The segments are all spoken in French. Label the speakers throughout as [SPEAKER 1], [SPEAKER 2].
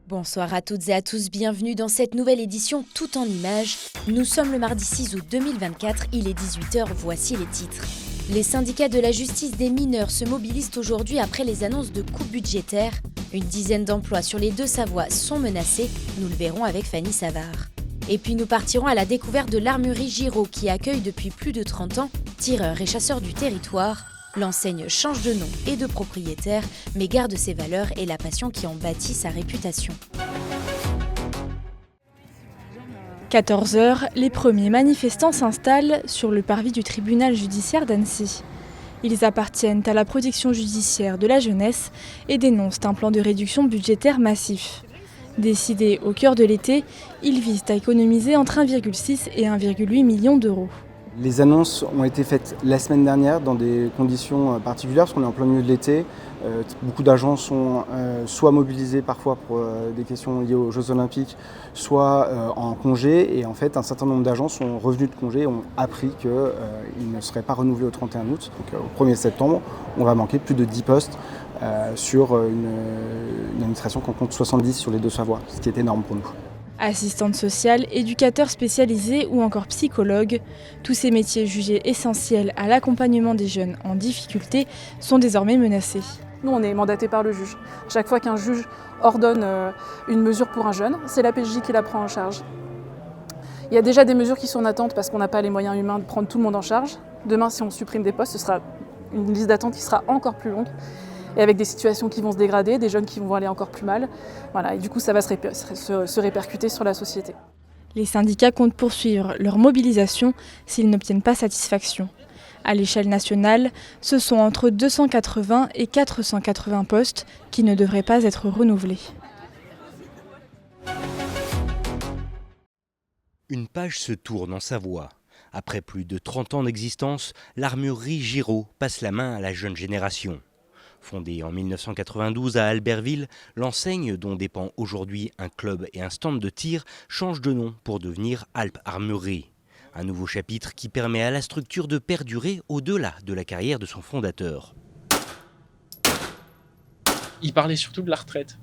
[SPEAKER 1] Bonsoir à toutes et à tous, bienvenue dans cette nouvelle édition tout en images. Nous sommes le mardi 6 août 2024, il est 18h, voici les titres. Les syndicats de la justice des mineurs se mobilisent aujourd'hui après les annonces de coupes budgétaires. Une dizaine d'emplois sur les Deux-Savoie sont menacés, nous le verrons avec Fanny Savard. Et puis nous partirons à la découverte de l'armurerie Giraud qui accueille depuis plus de 30 ans tireurs et chasseurs du territoire. L'enseigne change de nom et de propriétaire, mais garde ses valeurs et la passion qui en bâtit sa réputation.
[SPEAKER 2] 14h, les premiers manifestants s'installent sur le parvis du tribunal judiciaire d'Annecy. Ils appartiennent à la protection judiciaire de la jeunesse et dénoncent un plan de réduction budgétaire massif. Décidé au cœur de l'été, ils visent à économiser entre 1,6 et 1,8 million d'euros.
[SPEAKER 3] Les annonces ont été faites la semaine dernière dans des conditions particulières parce qu'on est en plein milieu de l'été. Beaucoup d'agents sont soit mobilisés parfois pour des questions liées aux Jeux Olympiques, soit en congé. Et en fait, un certain nombre d'agents sont revenus de congé et ont appris qu'ils ne seraient pas renouvelés au 31 août. Donc au 1er septembre, on va manquer plus de 10 postes sur une administration qu'on compte 70 sur les Deux-Savoie, ce qui est énorme pour nous.
[SPEAKER 2] Assistante sociale, éducateur spécialisé ou encore psychologue, tous ces métiers jugés essentiels à l'accompagnement des jeunes en difficulté sont désormais menacés.
[SPEAKER 4] Nous, on est mandaté par le juge. Chaque fois qu'un juge ordonne une mesure pour un jeune, c'est la PJ qui la prend en charge. Il y a déjà des mesures qui sont en attente parce qu'on n'a pas les moyens humains de prendre tout le monde en charge. Demain, si on supprime des postes, ce sera une liste d'attente qui sera encore plus longue. Et avec des situations qui vont se dégrader, des jeunes qui vont aller encore plus mal. Voilà, et du coup, ça va se répercuter sur la société.
[SPEAKER 2] Les syndicats comptent poursuivre leur mobilisation s'ils n'obtiennent pas satisfaction. À l'échelle nationale, ce sont entre 280 et 480 postes qui ne devraient pas être renouvelés.
[SPEAKER 5] Une page se tourne en Savoie. Après plus de 30 ans d'existence, l'armurerie Giraud passe la main à la jeune génération. Fondée en 1992 à Albertville, l'enseigne dont dépend aujourd'hui un club et un stand de tir change de nom pour devenir Alp Armurerie. Un nouveau chapitre qui permet à la structure de perdurer au-delà de la carrière de son fondateur.
[SPEAKER 6] Il parlait surtout de la retraite,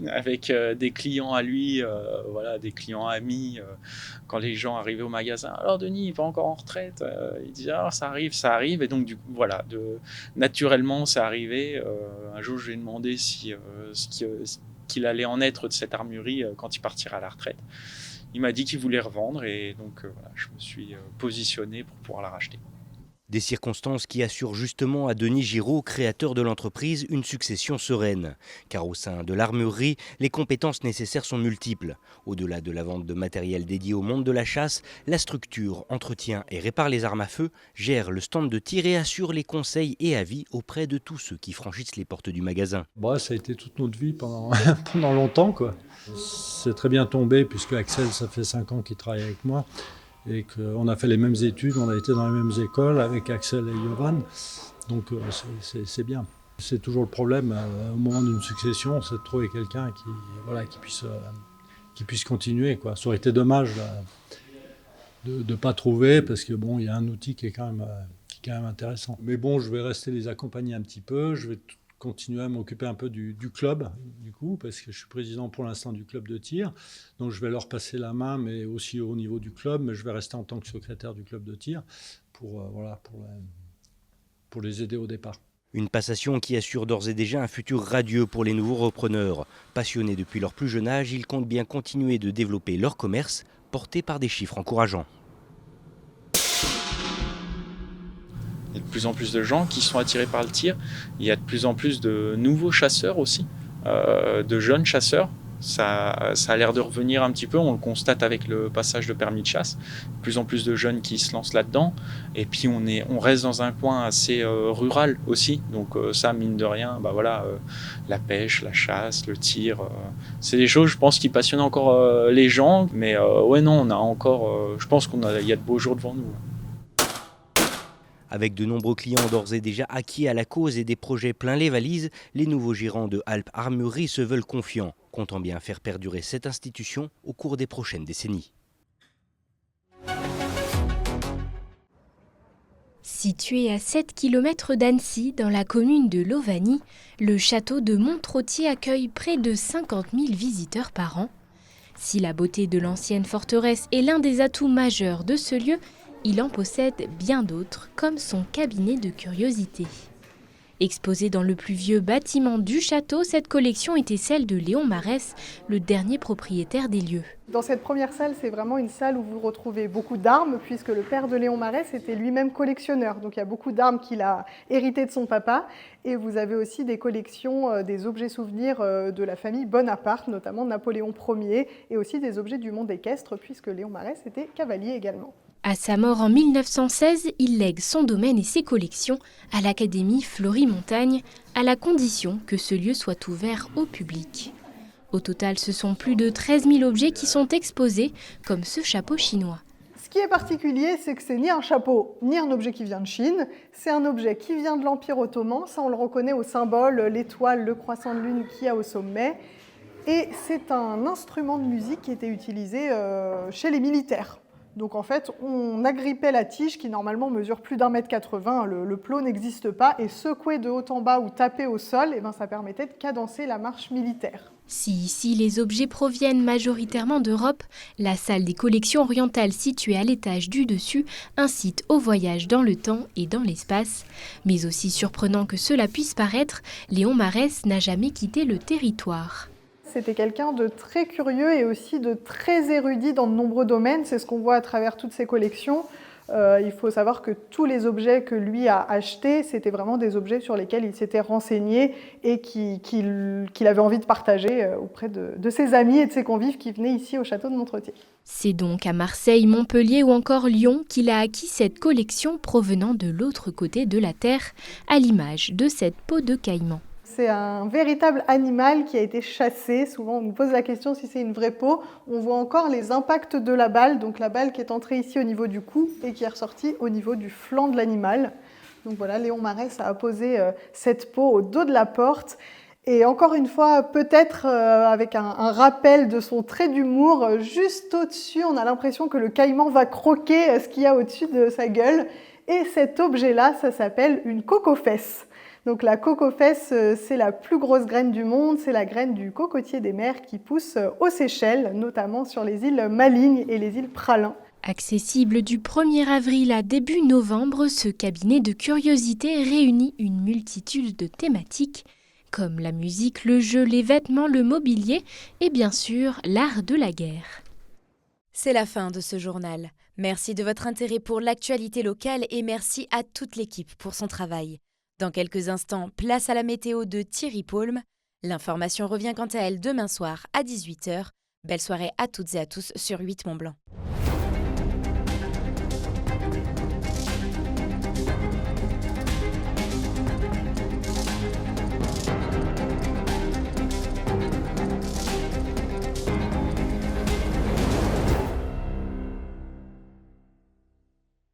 [SPEAKER 6] avec des clients à lui, des clients amis. Quand les gens arrivaient au magasin, alors Denis, il va encore en retraite. Il disait, ça arrive. Et donc, naturellement, c'est arrivé. Un jour, je lui ai demandé qu'il allait en être de cette armurerie quand il partira à la retraite. Il m'a dit qu'il voulait revendre et donc je me suis positionné pour pouvoir la racheter.
[SPEAKER 5] Des circonstances qui assurent justement à Denis Giraud, créateur de l'entreprise, une succession sereine. Car au sein de l'armurerie, les compétences nécessaires sont multiples. Au-delà de la vente de matériel dédié au monde de la chasse, la structure entretient et répare les armes à feu, gère le stand de tir et assure les conseils et avis auprès de tous ceux qui franchissent les portes du magasin.
[SPEAKER 7] Ça a été toute notre vie pendant longtemps, quoi. C'est très bien tombé puisque Axel, ça fait 5 ans qu'il travaille avec moi. Et qu'on a fait les mêmes études, on a été dans les mêmes écoles avec Axel et Jovan, donc c'est bien. C'est toujours le problème au moment d'une succession, c'est de trouver quelqu'un qui puisse continuer, quoi. Ça aurait été dommage de ne pas trouver, parce que il y a un outil qui est quand même intéressant. Mais je vais rester les accompagner un petit peu, je vais continuer à m'occuper un peu du club, du coup, parce que je suis président pour l'instant du club de tir. Donc je vais leur passer la main, mais aussi au niveau du club, mais je vais rester en tant que secrétaire du club de tir pour les aider au départ.
[SPEAKER 5] Une passation qui assure d'ores et déjà un futur radieux pour les nouveaux repreneurs. Passionnés depuis leur plus jeune âge, ils comptent bien continuer de développer leur commerce, porté par des chiffres encourageants.
[SPEAKER 6] Il y a de plus en plus de gens qui sont attirés par le tir. Il y a de plus en plus de nouveaux chasseurs aussi, de jeunes chasseurs. Ça a l'air de revenir un petit peu, on le constate avec le passage de permis de chasse. De plus en plus de jeunes qui se lancent là-dedans. Et puis on reste dans un coin assez rural aussi. Donc ça, mine de rien, la pêche, la chasse, le tir, c'est des choses, je pense, qui passionnent encore les gens. Mais on a encore, je pense il y a de beaux jours devant nous.
[SPEAKER 5] Avec de nombreux clients d'ores et déjà acquis à la cause et des projets plein les valises, les nouveaux gérants de Alp Armurerie se veulent confiants, comptant bien faire perdurer cette institution au cours des prochaines décennies.
[SPEAKER 1] Situé à 7 km d'Annecy, dans la commune de Lovany, le château de Montrottier accueille près de 50 000 visiteurs par an. Si la beauté de l'ancienne forteresse est l'un des atouts majeurs de ce lieu, il en possède bien d'autres, comme son cabinet de curiosités. Exposée dans le plus vieux bâtiment du château, cette collection était celle de Léon Marès, le dernier propriétaire des lieux.
[SPEAKER 8] Dans cette première salle, c'est vraiment une salle où vous retrouvez beaucoup d'armes, puisque le père de Léon Marès était lui-même collectionneur. Donc il y a beaucoup d'armes qu'il a héritées de son papa. Et vous avez aussi des collections, des objets souvenirs de la famille Bonaparte, notamment Napoléon Ier, et aussi des objets du monde équestre, puisque Léon Marès était cavalier également.
[SPEAKER 1] À sa mort en 1916, il lègue son domaine et ses collections à l'Académie Fleury-Montagne, à la condition que ce lieu soit ouvert au public. Au total, ce sont plus de 13 000 objets qui sont exposés, comme ce chapeau chinois.
[SPEAKER 8] Ce qui est particulier, c'est que c'est ni un chapeau, ni un objet qui vient de Chine. C'est un objet qui vient de l'Empire ottoman. Ça, on le reconnaît au symbole, l'étoile, le croissant de lune qu'il y a au sommet. Et c'est un instrument de musique qui était utilisé chez les militaires. Donc en fait, on agrippait la tige qui normalement mesure plus d'1,80 m. Le plot n'existe pas. Et secouer de haut en bas ou taper au sol, ça permettait de cadencer la marche militaire.
[SPEAKER 1] Si ici les objets proviennent majoritairement d'Europe, la salle des collections orientales située à l'étage du dessus incite au voyage dans le temps et dans l'espace. Mais aussi surprenant que cela puisse paraître, Léon Marès n'a jamais quitté le territoire.
[SPEAKER 8] C'était quelqu'un de très curieux et aussi de très érudit dans de nombreux domaines. C'est ce qu'on voit à travers toutes ses collections. Il faut savoir que tous les objets que lui a achetés, c'était vraiment des objets sur lesquels il s'était renseigné et qu'il avait envie de partager auprès de ses amis et de ses convives qui venaient ici au château de Montrottier.
[SPEAKER 1] C'est donc à Marseille, Montpellier ou encore Lyon qu'il a acquis cette collection provenant de l'autre côté de la Terre, à l'image de cette peau de caïman.
[SPEAKER 8] C'est un véritable animal qui a été chassé. Souvent, on nous pose la question si c'est une vraie peau. On voit encore les impacts de la balle, donc la balle qui est entrée ici au niveau du cou et qui est ressortie au niveau du flanc de l'animal. Donc voilà, Léon Marès a apposé cette peau au dos de la porte. Et encore une fois, peut-être avec un rappel de son trait d'humour, juste au-dessus, on a l'impression que le caïman va croquer ce qu'il y a au-dessus de sa gueule. Et cet objet-là, ça s'appelle une coco-fesse. Donc la coco-fesse, c'est la plus grosse graine du monde, c'est la graine du cocotier des mers qui pousse aux Seychelles, notamment sur les îles Malignes et les îles Pralin.
[SPEAKER 1] Accessible du 1er avril à début novembre, ce cabinet de curiosités réunit une multitude de thématiques, comme la musique, le jeu, les vêtements, le mobilier et bien sûr l'art de la guerre. C'est la fin de ce journal. Merci de votre intérêt pour l'actualité locale et merci à toute l'équipe pour son travail. Dans quelques instants, place à la météo de Thierry Paulme. L'information revient quant à elle demain soir à 18 h. Belle soirée à toutes et à tous sur 8 Mont Blanc.